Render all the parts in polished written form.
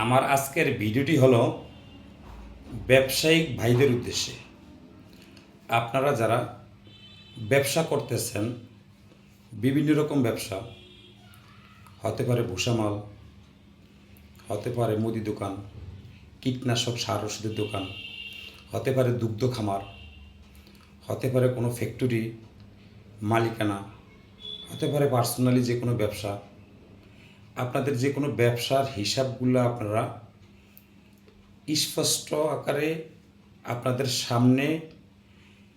আমার আজকের ভিডিওটি হলো ব্যবসায়িক ভাইদের উদ্দেশ্যে। আপনারা যারা ব্যবসা করতেছেন, বিভিন্ন রকম ব্যবসা, হতে পারে ভুসামাল, হতে পারে মুদি দোকান, কীটনাশক সার ওষুধের দোকান, হতে পারে দুগ্ধ খামার, হতে পারে কোনো ফ্যাক্টরি মালিকানা, হতে পারে পার্সোনালি যে কোনো ব্যবসা। আপনাদের যে কোনো ব্যবসার হিসাবগুলো আপনারা স্পষ্ট আকারে আপনাদের সামনে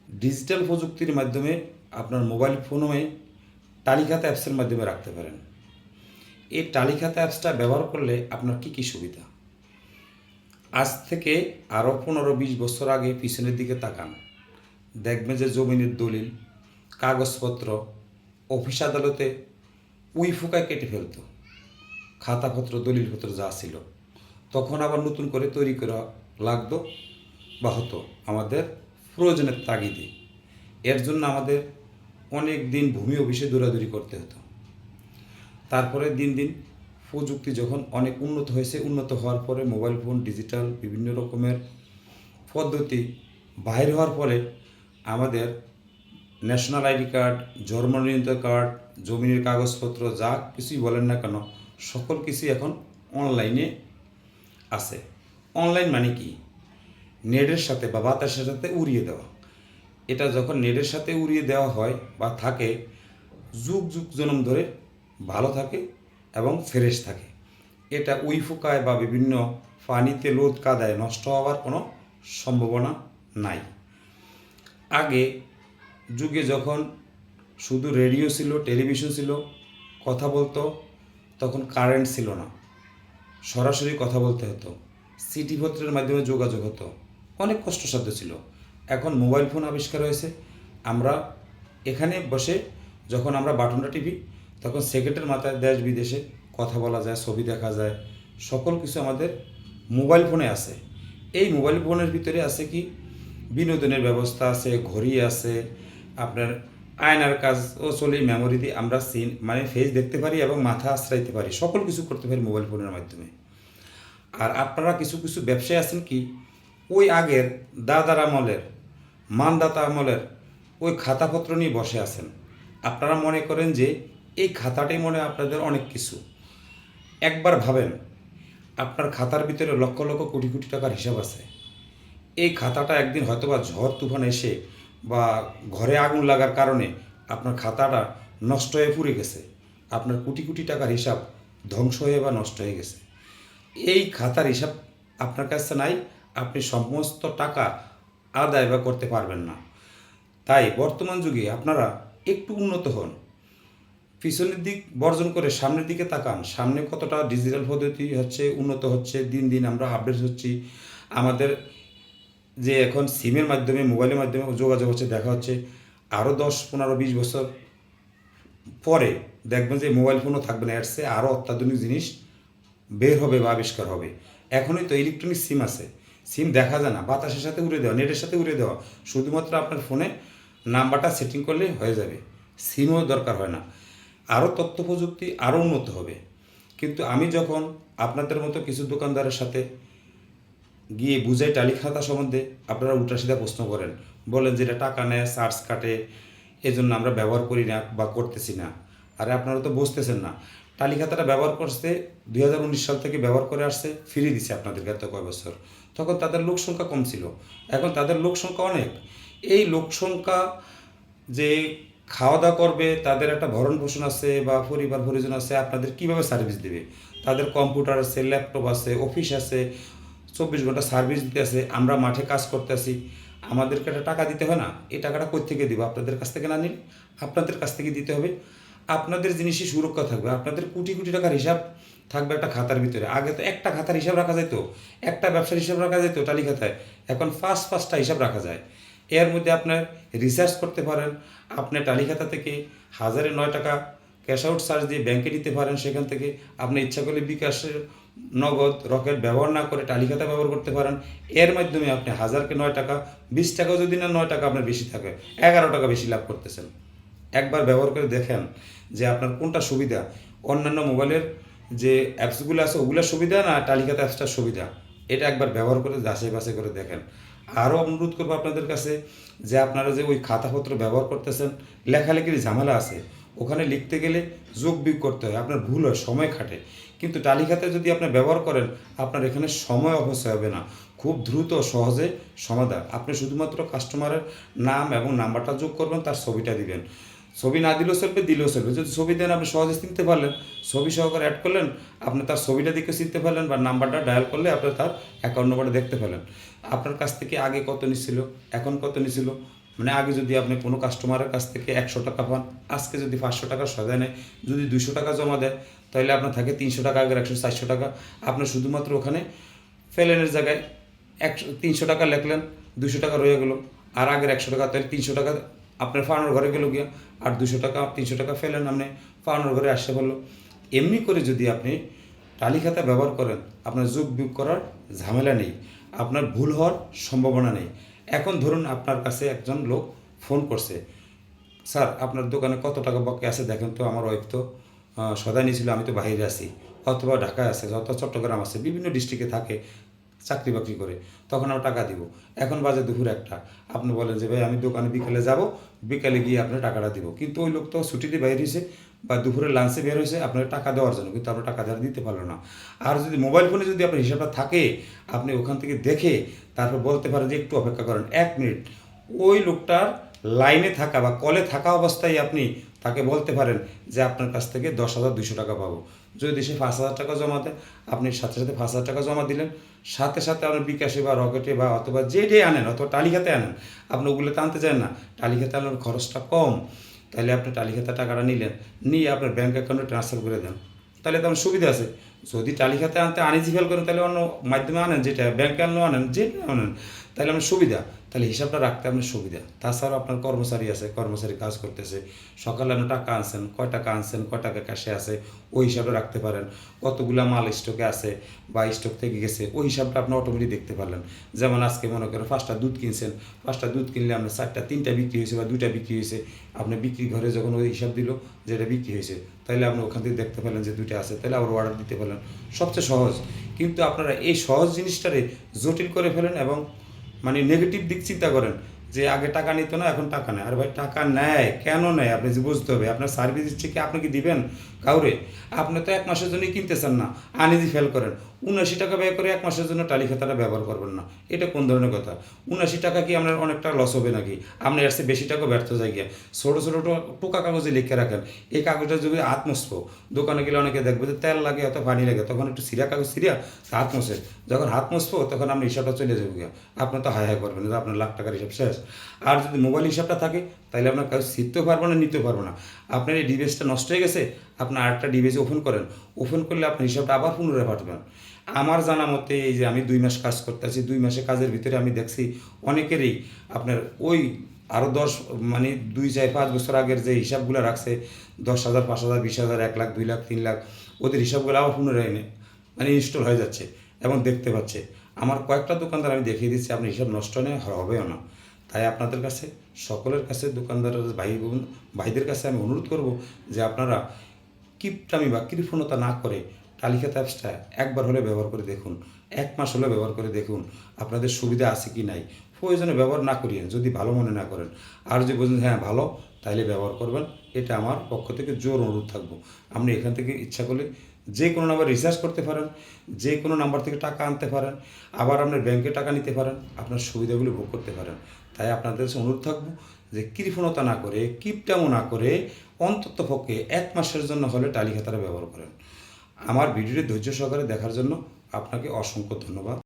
ডিজিটাল প্রযুক্তির মাধ্যমে আপনার মোবাইল ফোনে তালিকাতে অ্যাপসের মাধ্যমে রাখতে পারেন। এই তালিকাতে অ্যাপসটা ব্যবহার করলে আপনার কী কী সুবিধা? আজ থেকে আরও 15-20 বছর আগে পিছনের দিকে তাকান, দেখবেন যে জমিনের দলিল, কাগজপত্র অফিস আদালতে ফুকায় কেটে ফেলতো, খাতাপত্র দলিলপত্র যা ছিল। তখন আবার নতুন করে তৈরি করা লাগতো বা হতো আমাদের প্রয়োজনের তাগিদে। এর জন্য আমাদের অনেক দিন ভূমি অফিসে দৌড়াদৌড়ি করতে হতো। তারপরে দিন দিন প্রযুক্তি যখন অনেক উন্নত হয়েছে, উন্নত হওয়ার পরে মোবাইল ফোন, ডিজিটাল বিভিন্ন রকমের পদ্ধতি বাহির হওয়ার পরে আমাদের ন্যাশনাল আইডি কার্ড, জন্ম নিবন্ধন কার্ড, জমির কাগজপত্র যা কিছুই বলেন না কেন, সকল কিছুই এখন অনলাইনে আছে। অনলাইন মানে কি? নেটের সাথে বা বাতাসের সাথে উড়িয়ে দেওয়া। এটা যখন নেটের সাথে উড়িয়ে দেওয়া হয় বা থাকে, যুগ যুগ জনম ধরে ভালো থাকে এবং ফ্রেশ থাকে। এটা ফুকায় বা বিভিন্ন পানিতে লোদ কাদায় নষ্ট হওয়ার কোনো সম্ভাবনা নাই। আগে যুগে যখন শুধু রেডিও ছিল, টেলিভিশন ছিল, কথা বলতো, তখন কারেন্ট ছিল না, সরাসরি কথা বলতে হতো, চিঠিপত্রের মাধ্যমে যোগাযোগ হতো, অনেক কষ্টসাধ্য ছিল। এখন মোবাইল ফোন আবিষ্কার হয়েছে, আমরা এখানে বসে যখন আমরা বাটনটা টিপি, তখন সেকেন্ডের মাথায় দেশ বিদেশে কথা বলা যায়, ছবি দেখা যায়, সকল কিছু আমাদের মোবাইল ফোনে আছে। এই মোবাইল ফোনের ভিতরে আছে কি? বিনোদনের ব্যবস্থা আছে, ঘড়ি আছে, আপনার আয়নার কাজও চলে, মেমোরি দিয়ে আমরা সিন মানে ফেস দেখতে পারি এবং মাথা আশ্রাইতে পারি, সকল কিছু করতে পারি মোবাইল ফোনের মাধ্যমে। আর আপনারা কিছু কিছু ব্যবসায় আছেন কি, ওই আগের দাদার আমলের, মানদাতা আমলের ওই খাতাপত্র নিয়ে বসে আছেন। আপনারা মনে করেন যে এই খাতাটাই মনে হয় আপনাদের অনেক কিছু। একবার ভাবেন, আপনার খাতার ভিতরে লক্ষ লক্ষ কোটি কোটি টাকার হিসাব আছে। এই খাতাটা একদিন হয়তোবা ঝড় তুফান এসে বা ঘরে আগুন লাগার কারণে আপনার খাতাটা নষ্ট হয়ে পুড়ে গেছে, আপনার কোটি কোটি টাকার হিসাব ধ্বংস হয়ে বা নষ্ট হয়ে গেছে। এই খাতার হিসাব আপনার কাছে নাই, আপনি সমস্ত টাকা আদায় বা করতে পারবেন না। তাই বর্তমান যুগে আপনারা একটু উন্নত হন, পিছনের দিক বর্জন করে সামনের দিকে তাকান। সামনে কতটা ডিজিটাল পদ্ধতি হচ্ছে, উন্নত হচ্ছে, দিন দিন আমরা আপডেট হচ্ছি। আমাদের যে এখন সিমের মাধ্যমে, মোবাইলের মাধ্যমে যোগাযোগ হচ্ছে, দেখা হচ্ছে, আরও 10-15-20 বছর পরে দেখবেন যে মোবাইল ফোনও থাকবে না, এর চেয়ে আরও অত্যাধুনিক জিনিস বের হবে বা আবিষ্কার হবে। এখনই তো ইলেকট্রনিক সিম আছে, সিম দেখা যায় না, বাতাসের সাথে উড়ে দেওয়া, নেটের সাথে উড়ে দেওয়া, শুধুমাত্র আপনার ফোনে নাম্বারটা সেটিং করলে হয়ে যাবে, সিমও দরকার হয় না। আরও তথ্য প্রযুক্তি আরও উন্নত হবে। কিন্তু আমি যখন আপনাদের মতো কিছু দোকানদারের সাথে গিয়ে বুঝাই টালি খাতা সম্বন্ধে, আপনারা উল্টাসিধা প্রশ্ন করেন, বলেন যে এটা টাকা নেয়, চার্জ কাটে, এজন্য আমরা ব্যবহার করি না বা করতেছি না। আরে আপনারা তো বুঝতেছেন না, টালি খাতাটা ব্যবহার করতে 2019 সাল থেকে ব্যবহার করে আসছে, ফ্রি দিছে আপনাদেরকে এত কয় বছর। তখন তাদের লোক সংখ্যা কম ছিল, এখন তাদের লোক সংখ্যা অনেক। এই লোক সংখ্যা যে খাওয়া দাওয়া করবে, তাদের একটা ভরণ পোষণ আছে বা পরিবার পরিজন আছে, আপনাদের কীভাবে সার্ভিস দেবে? তাদের কম্পিউটার আছে, ল্যাপটপ আছে, অফিস আছে, 24 ঘন্টা সার্ভিস দিতে আছে, আমরা মাঠে কাজ করতে আসি, আমাদেরকে একটা টাকা দিতে হয় না? এই টাকাটা কই থেকে দিব? আপনাদের কাছ থেকে না নিলে আপনাদের কাছ থেকে দিতে হবে। আপনাদের জিনিসই সুরক্ষা থাকবে, আপনাদের কোটি কোটি টাকার হিসাব থাকবে একটা খাতার ভিতরে। আগে তো একটা খাতার হিসাব রাখা যেত, একটা ব্যবসার হিসাব রাখা যেত টালি খাতায়, এখন 5-5টা হিসাব রাখা যায়। এর মধ্যে আপনার রিসার্চ করতে পারেন, আপনি টালি খাতা থেকে 1009 টাকা ক্যাশ আউট চার্জ দিয়ে ব্যাংকে নিতে পারেন, সেখান থেকে আপনি ইচ্ছা করলে বিকাশের নগদ রকেট ব্যবহার না করে টালি খাতা ব্যবহার করতে পারেন। এর মাধ্যমে আপনি 1000কে 9 টাকা, 20 টাকাও যদি না 9 টাকা আপনার বেশি থাকে, 11 টাকা বেশি লাভ করতেছেন। একবার ব্যবহার করে দেখেন যে আপনার কোনটা সুবিধা। অন্যান্য মোবাইলের যে অ্যাপসগুলো আছে ওগুলোর সুবিধা না তালিকাতে অ্যাপসটার সুবিধা, এটা একবার ব্যবহার করে যাচাই বাছাই করে দেখেন। আরও অনুরোধ করবো আপনাদের কাছে যে আপনারা যে ওই খাতাপত্র ব্যবহার করতেছেন, লেখালেখির ঝামেলা আছে, ওখানে লিখতে গেলে যোগ বিয়োগ করতে হয়, আপনার ভুল হয়, সময় খাটে। কিন্তু তালিকাতে যদি আপনি ব্যবহার করেন, আপনার এখানে সময় অপচয় হবে না, খুব দ্রুত সহজে সমাধান। আপনি শুধুমাত্র কাস্টমারের নাম এবং নাম্বারটা যোগ করবেন, তার ছবিটা দিবেন। ছবি না দিলেও চলবে, দিলেও চলবে। যদি ছবি দেন আপনি সহজে চিনতে পারলেন, ছবি সহকারে অ্যাড করলেন, আপনি তার ছবিটা দেখে চিনতে পারলেন, বা নাম্বারটা ডায়াল করলে আপনি তার অ্যাকাউন্ট নাম্বারটা দেখতে পেলেন। আপনার কাছ থেকে আগে কত নিছিল, এখন কত নিছিল, মানে আগে যদি আপনি কোনো কাস্টমারের কাছ থেকে 100 টাকা পান, আজকে যদি 500 টাকা সদায় নেয়, যদি 200 টাকা জমা দেয়, তাহলে আপনার থাকে 300 টাকা, আগের 100-400 টাকা। আপনি শুধুমাত্র ওখানে ফেলেনের জায়গায় 300 টাকা লিখলেন, 200 টাকা রয়ে গেলো, আর আগের 100 টাকা, তাহলে 300 টাকা আপনার ফাওয়ানোর ঘরে গেল গিয়া, আর 200 টাকা 300 টাকা ফেলেন আপনি ফাওয়ানোর ঘরে আসতে বললো। এমনি করে যদি আপনি তালিকাটা ব্যবহার করেন, আপনার যোগ বিয়োগ করার ঝামেলা নেই, আপনার ভুল হওয়ার সম্ভাবনা নেই। এখন ধরুন আপনার কাছে একজন লোক ফোন করছে, স্যার আপনার দোকানে কত টাকা বকে আছে দেখেন তো, আমার ওয়াইফ তো সদাই নিয়েছিল, আমি তো বাইরে আছি, অথবা ঢাকায় আছে, অথবা চট্টগ্রাম আছে, বিভিন্ন ডিস্ট্রিক্টে থাকে, চাকরি বাকরি করে, তখন আমরা টাকা দিব। এখন বাজে দুপুর 1টা, আপনি বলেন যে ভাই আমি দোকানে বিকেলে যাব, বিকেলে গিয়ে আপনার টাকাটা দিব, কিন্তু ওই লোক তো ছুটিতে বাইরে হয়েছে বা দুপুরের লাঞ্চে বের হয়েছে আপনার টাকা দেওয়ার জন্য, কিন্তু আপনার টাকা দেওয়ার দিতে পারলো না। আর যদি মোবাইল ফোনে যদি আপনার হিসাবটা থাকে, আপনি ওখান থেকে দেখে তারপর বলতে পারেন যে একটু অপেক্ষা করেন 1 মিনিট, ওই লোকটার লাইনে থাকা বা কলে থাকা অবস্থায় আপনি তাকে বলতে পারেন যে আপনার কাছ থেকে 10,200 টাকা পাবো। যদি সে 5,000 টাকা জমা দেয়, আপনি সাথে সাথে 5,000 টাকা জমা দিলেন, সাথে সাথে আপনার বিকাশে বা রকেটে বা অথবা যেটাই আনেন, অথবা টালিখাতে আনেন, আপনি ওগুলোতে আনতে চান না, টালিখাতে আনার খরচটা কম, তাহলে আপনি টালিখাতে টাকাটা নিলেন, নিয়ে আপনার ব্যাঙ্ক অ্যাকাউন্টে ট্রান্সফার করে দেন, তাহলে তো আমার সুবিধা আছে। যদি টালিখাতে আনতে আনইজি ফেল করেন, তাহলে অন্য মাধ্যমে আনেন, যেটা ব্যাংকে আনলেও আনেন, যেটা আনেন, তাহলে আপনার সুবিধা, তাহলে হিসাবটা রাখতে আপনার সুবিধা। তাছাড়াও আপনার কর্মচারী আছে, কর্মচারী কাজ করতেছে, সকালে আপনি টাকা আনছেন, কয় টাকা আনছেন, কয় টাকা ক্যাশে আছে, ওই হিসাবটা রাখতে পারেন। কতগুলা মাল স্টকে আছে বা স্টক থেকে গেছে, ওই হিসাবটা আপনি অটোমেটিক দেখতে পারলেন। যেমন আজকে মনে করেন 5টা দুধ কিনছেন, 5টা দুধ কিনলে আপনার 3টা বিক্রি হয়েছে বা 2টা বিক্রি হয়েছে, আপনি বিক্রি ঘরে যখন ওই হিসাব দিল যেটা বিক্রি হয়েছে, তাহলে আপনি ওখান থেকে দেখতে পেলেন যে 2টা আছে, তাহলে আবার অর্ডার দিতে পারলেন। সবচেয়ে সহজ। কিন্তু আপনারা এই সহজ জিনিসটারে জটিল করে ফেলেন এবং মানে নেগেটিভ দিক চিন্তা করেন যে আগে টাকা নিত না, এখন টাকা নেয়। আর ভাই টাকা নেয় কেন নেয় আপনি যে বুঝতে হবে। আপনার সার্ভিস দিচ্ছে কি, আপনি কি দিবেন কাউরে? আপনি তো 1 মাসের জন্যই কিনতেছেন না, আনইজি ফেল করেন। 79 টাকা ব্যয় করে 1 মাসের জন্য টালি খাতাটা ব্যবহার করবেন না, এটা কোন ধরনের কথা? 79 টাকা কি আপনার অনেকটা লস হবে নাকি? আপনি এর চেয়ে বেশি টাকা ব্যর্থ যায় গিয়া ছোটো ছোটো টোকা কাগজে লিখে রাখেন। এই কাগজটা যদি হাত মুছবো, দোকানে গেলে অনেকে দেখবে যে তেল লাগে অথবা পানি লাগে, তখন একটু সিরা কাগজ সিরিয়া হাত মুছে, যখন হাত মুছবো তখন আপনি হিসাবটা চলে যাবে গিয়া, আপনি তো হাই হাই করবেন যে আপনার লাখ টাকার হিসাব শেষ। আর যদি মোবাইল হিসাবটা থাকে, তাহলে আপনার কাজ শিখতেও পারবো না, নিতেও পারবো না। আপনার এই ডিভাইসটা নষ্ট হয়ে গেছে, আপনার আরেকটা ডিভাইসে ওপেন করেন, ওপেন করলে আপনার হিসাবটা আবার পুনরায় পাঠাবেন। আমার জানা মতে এই যে আমি 2 মাস কাজ করতেছি, 2 মাসে কাজের ভিতরে আমি দেখছি অনেকেরই আপনার ওই আরও 10 মানে 2, 4, 5 বছর আগের যে হিসাবগুলো রাখছে, 10,000, 5,000, 20,000, 1 লাখ, 2 লাখ, 3 লাখ, ওদের হিসাবগুলো আবার পুনরায় মানে ইনস্টল হয়ে যাচ্ছে এবং দেখতে পাচ্ছে। আমার কয়েকটা দোকানদার আমি দেখিয়ে দিচ্ছি, আপনার হিসাব নষ্ট হবেও না। তাই আপনাদের কাছে, সকলের কাছে, দোকানদার ভাইদের কাছে আমি অনুরোধ করব যে আপনারা কিপটামি বা কৃপণতা না করে তালিকাতে অ্যাপসটা একবার হলে ব্যবহার করে দেখুন, 1 মাস হলে ব্যবহার করে দেখুন, আপনাদের সুবিধা আছে কি নাই। প্রয়োজনে ব্যবহার না করিয়েন যদি ভালো মনে না করেন। আর যদি বলছেন হ্যাঁ ভালো, তাইলে ব্যবহার করবেন, এটা আমার পক্ষ থেকে জোর অনুরোধ থাকবো। আপনি এখান থেকে ইচ্ছা করলে যে কোনো নাম্বার রিচার্জ করতে পারেন, যে কোনো নাম্বার থেকে টাকা আনতে পারেন, আবার আপনার ব্যাংকে টাকা নিতে পারেন, আপনার সুবিধাগুলো ভোগ করতে পারেন। তাই আপনাদের কাছে অনুরোধ থাকবো যে কৃপণতা না করে, কিপটামো না করে, অন্তত পক্ষে 1 মাসের জন্য হলে টালি খাতাটা ব্যবহার করেন। আমার ভিডিওটি ধৈর্য সহকারে দেখার জন্য আপনাকে অসংখ্য ধন্যবাদ।